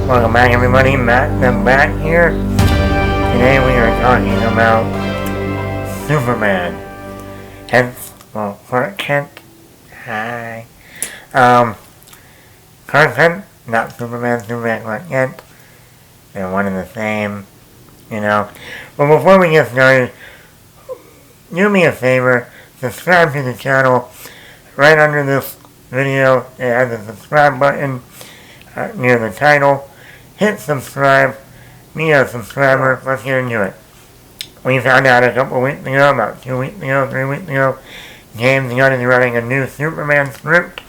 Welcome back everybody, Matt the Bat here. Today we are talking about Superman. Hence, Clark Kent. Hi. Clark Kent, not Superman, Clark Kent. They're one and the same, you know. But before we get started, do me a favor, subscribe to the channel. Right under this video, it has a subscribe button near the title. Hit subscribe. Be a subscriber. Let's get into it. We found out a couple weeks ago, about 2 weeks ago, 3 weeks ago, James Gunn is writing a new Superman script,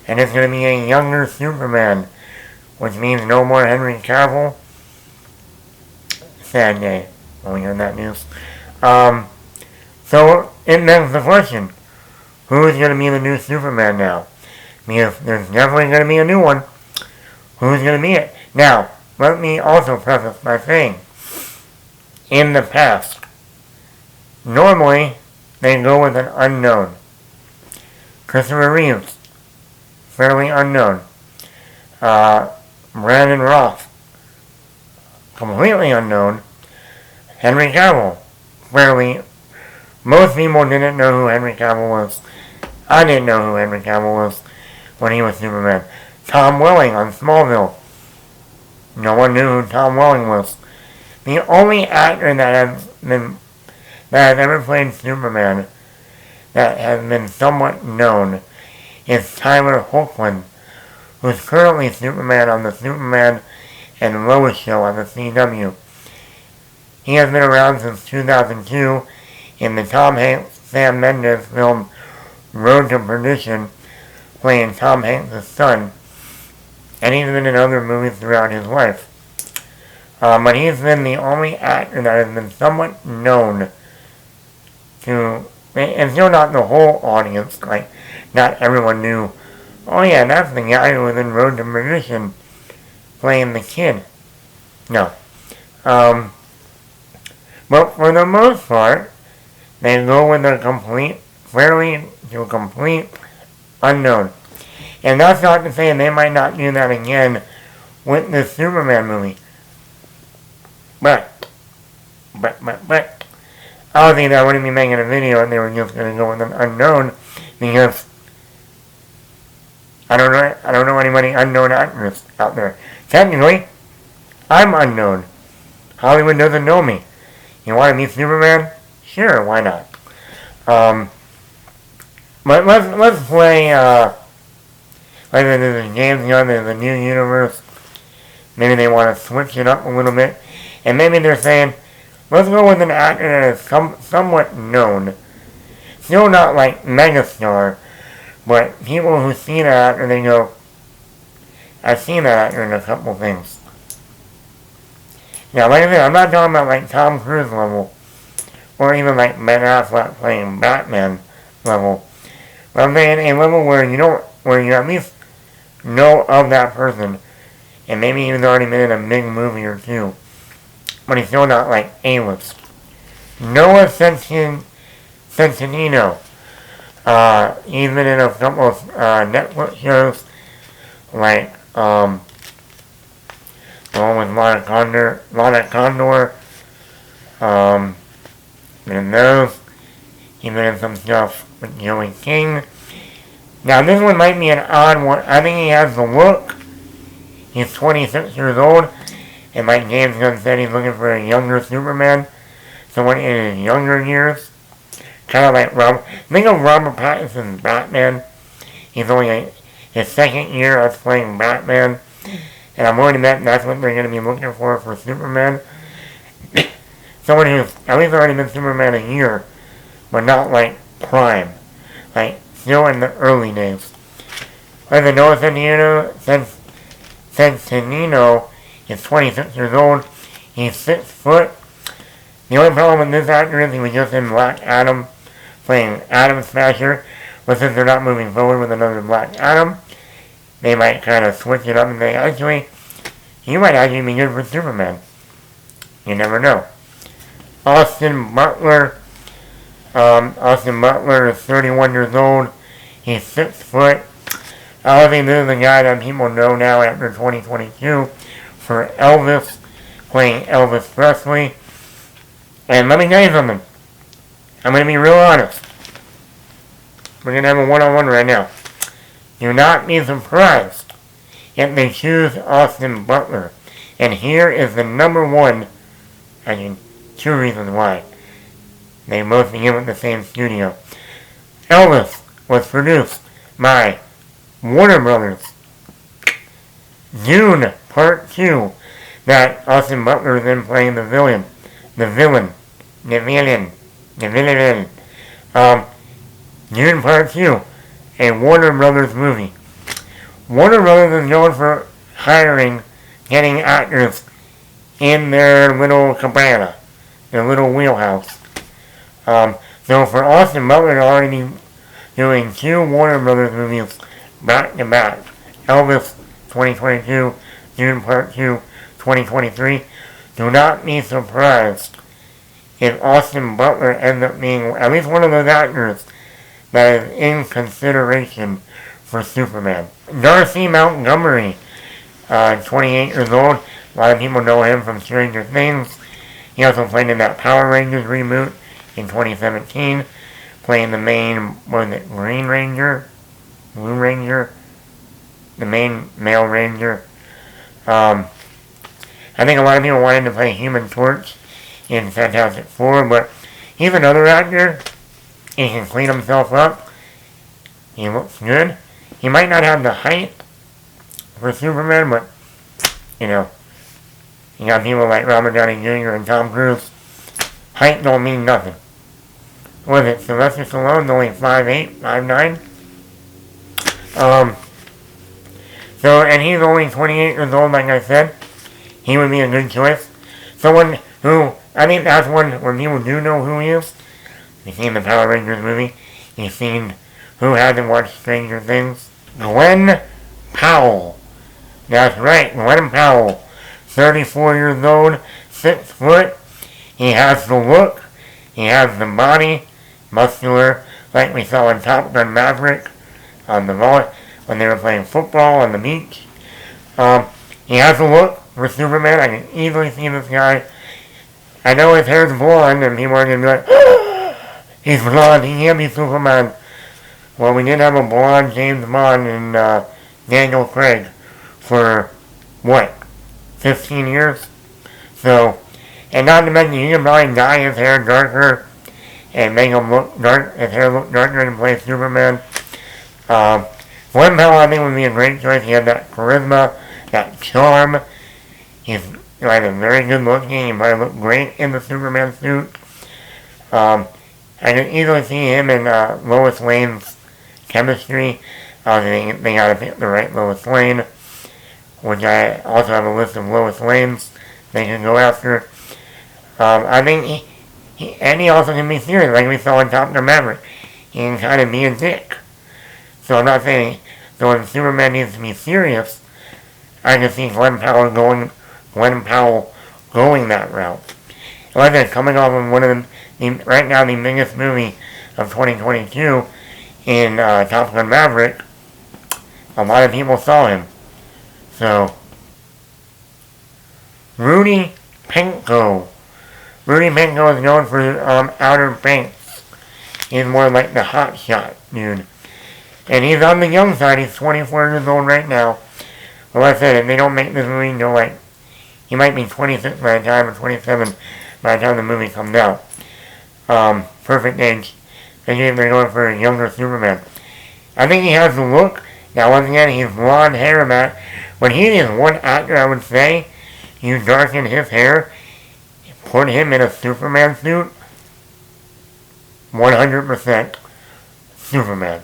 and it's going to be a younger Superman, which means no more Henry Cavill. Sad day when we heard that news. So it begs the question, who is going to be the new Superman now? Because there's definitely going to be a new one. Who's going to be it? Now, let me also preface by saying, in the past, normally they go with an unknown. Christopher Reeves, fairly unknown. Brandon Roth, completely unknown. Henry Cavill, fairly. Most people didn't know who Henry Cavill was. I didn't know who Henry Cavill was when he was Superman. Tom Welling on Smallville. No one knew who Tom Welling was. The only actor that has ever played Superman that has been somewhat known is Tyler Hoechlin, who's currently Superman on the Superman and Lois show on the CW. He has been around since 2002 in the Tom Hanks Sam Mendes film Road to Perdition, playing Tom Hanks' son, and he's been in other movies throughout his life. But he's been the only actor that has been somewhat known to, and still not the whole audience, like, not everyone knew, oh yeah, that's the guy who was in Road to Perdition playing the kid. No. But for the most part, they go with a complete unknown. And that's not to say they might not do that again with the Superman movie. But, I don't think that wouldn't be making a video and they were just going to go with an unknown, because I don't know anybody unknown actors out there. Technically, I'm unknown. Hollywood doesn't know me. You want to be Superman? Sure, why not? But let's play, like this is James Gunn, there's a new universe. Maybe they want to switch it up a little bit. And maybe they're saying, let's go with an actor that is somewhat known. Still not like megastar, but people who see that actor, they go, I've seen that actor in a couple things. Now, like I said, I'm not talking about like Tom Cruise level, or even like Ben Affleck playing Batman level. But I'm saying a level where you at least know of that person, and maybe he's already been in a big movie or two, but he's still not like A-list. Noah Centineo. He's been in a couple of Netflix shows, like the one with Lana Condor. Been in those. He's been in some stuff with Joey King. Now this one might be an odd one. I think he has the look. He's 26 years old, and like James Gunn said, he's looking for a younger Superman, someone in his younger years. Kind of like think of Robert Pattinson's Batman. He's only his second year of playing Batman, and I'm already bet that's what they're going to be looking for Superman. Someone who's at least already been Superman a year, but not like prime, like still in the early days. Like the Noah Centineo is 26 years old. He's 6 foot. The only problem with this actor is he was just in Black Adam, playing Atom Smasher. But since they're not moving forward with another Black Adam, they might kind of switch it up and say, actually, he might actually be good for Superman. You never know. Austin Butler is 31 years old. He's 6 foot. I think this is the guy that people know now after 2022 for Elvis, playing Elvis Presley. And let me tell you something. I'm going to be real honest. We're going to have a one-on-one right now. Do not be surprised if they choose Austin Butler. And here is the number one, two reasons why. They both begin with the same studio. Elvis was produced by Warner Brothers. Dune Part 2, that Austin Butler is then playing the villain. Dune Part 2, a Warner Brothers movie. Warner Brothers is known for getting actors in their little cabana, their little wheelhouse. So for Austin Butler to already be doing two Warner Brothers movies back to back, Elvis 2022, Dune Part 2 2023, do not be surprised if Austin Butler ends up being at least one of those actors that is in consideration for Superman. Darcy Montgomery, 28 years old. A lot of people know him from Stranger Things. He also played in that Power Rangers reboot in 2017, playing the main, Green Ranger? Blue Ranger? The main male Ranger. I think a lot of people wanted to play Human Torch in Fantastic Four, but he's another actor. He can clean himself up. He looks good. He might not have the height for Superman, but, you got people like Robert Downey Jr. and Tom Cruise. Height don't mean nothing. Was it Sylvester Stallone's only 5'8", 5'9"? And he's only 28 years old, like I said. He would be a good choice. Someone who, I think that's one where people do know who he is. You've seen the Power Rangers movie. You've seen who hasn't watched Stranger Things. Glenn Powell. That's right, Glenn Powell. 34 years old, 6 foot. He has the look. He has the body. Muscular, like we saw in Top Gun Maverick on the when they were playing football on the beach. He has a look for Superman. I can easily see this guy. I know his hair's blonde, and people are going to be like, he's blonde, he can't be Superman. Well, we did have a blonde James Bond and Daniel Craig for, 15 years? So, and not to mention, you can probably dye his hair darker and make him his hair look darker and play Superman. Glenn Powell, I think, would be a great choice. He had that charisma, that charm. He's a very good looking. He probably look great in the Superman suit. I can easily see him and Lois Lane's chemistry. They gotta pick the right Lois Lane, which I also have a list of Lois Lanes they can go after. I think he also can be serious, like we saw in Top Gun Maverick. He can kind of be a dick. So I'm not saying, so when Superman needs to be serious, I can see Glenn Powell going that route. Like I said, coming off of one of right now the biggest movie of 2022 in Top Gun Maverick, a lot of people saw him. So, Rudy Penko. Rudy Penko is known for Outer Banks. He's more like the hotshot dude. And he's on the young side. He's 24 years old right now. Well, like I said, if they don't make this movie until he might be 26 by the time, or 27 by the time the movie comes out. Perfect age. They're going for a younger Superman. I think he has the look. Now, once again, he's blonde hair, Matt. When he is one actor, I would say, you darken his hair, put him in a Superman suit, 100% Superman.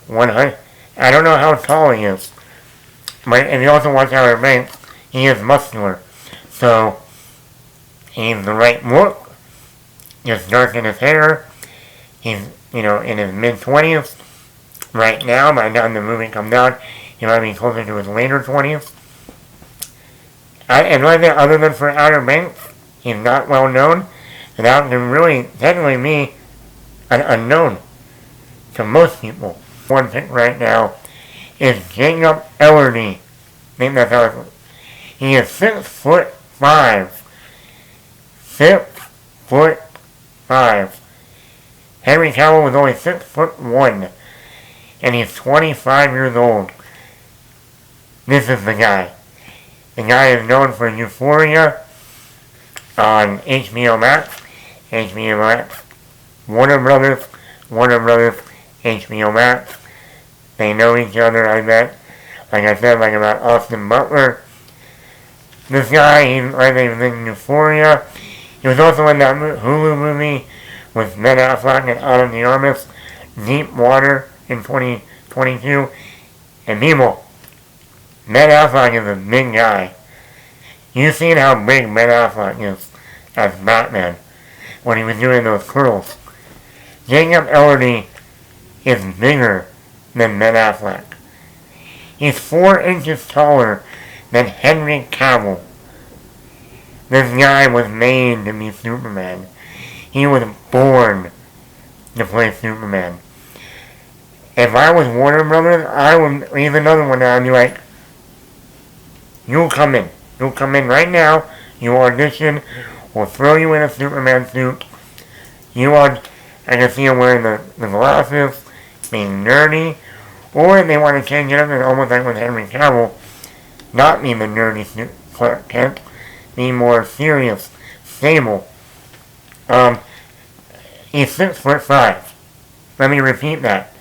100. I don't know how tall he is, but if you also watch Outer Banks, he is muscular. So, he's the right look. Just darken his hair. He's, in his mid-20s. Right now, by the time the movie comes out, he might be closer to his later 20s. And like that, other than for Outer Banks, he's not well known. And that can really, technically be unknown to most people. One pick right now is Jacob Elordi. I think that's how He is 6'5". 6'5". Henry Cavill was only 6'1", and he's 25 years old. This is the guy. The guy is known for Euphoria on HBO Max, Warner Brothers, HBO Max. They know each other, I bet. Like I said, like about Austin Butler. This guy, he was in Euphoria. He was also in that Hulu movie with Ben Affleck and Ana de Armas, Deep Water, in 2022. And people, Ben Affleck is a big guy. You've seen how big Ben Affleck is as Batman when he was doing those curls. Jacob Elordi is bigger than Ben Affleck. He's 4 inches taller than Henry Cavill. This guy was made to be Superman. He was born to play Superman. If I was Warner Brothers, I would leave another one out and be like, you'll come in. You'll come in right now. You audition. We'll throw you in a Superman suit. I can see him wearing the glasses, being nerdy. Or if they want to change it up, and almost like with Henry Cavill, not be the nerdy Clark Kent, be more serious, stable. He's 6'5". Let me repeat that.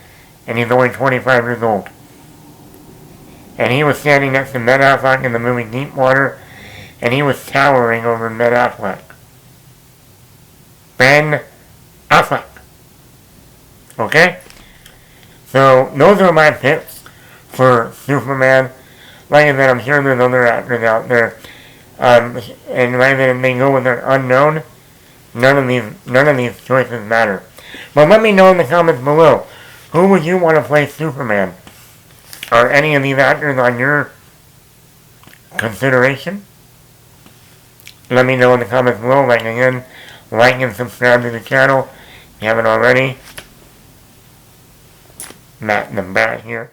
And he's only 25 years old. And he was standing next to Ben Affleck in the movie Deep Water, and he was towering over Ben Affleck. Ben Affleck. Okay? So, those are my picks for Superman. Like I said, I'm sure there's other actors out there. And like I said, if they go with their unknown, none of these choices matter. But let me know in the comments below, who would you want to play Superman? Are any of these actors on your consideration? Let me know in the comments below. Like again, like and subscribe to the channel if you haven't already. Matt in the back here.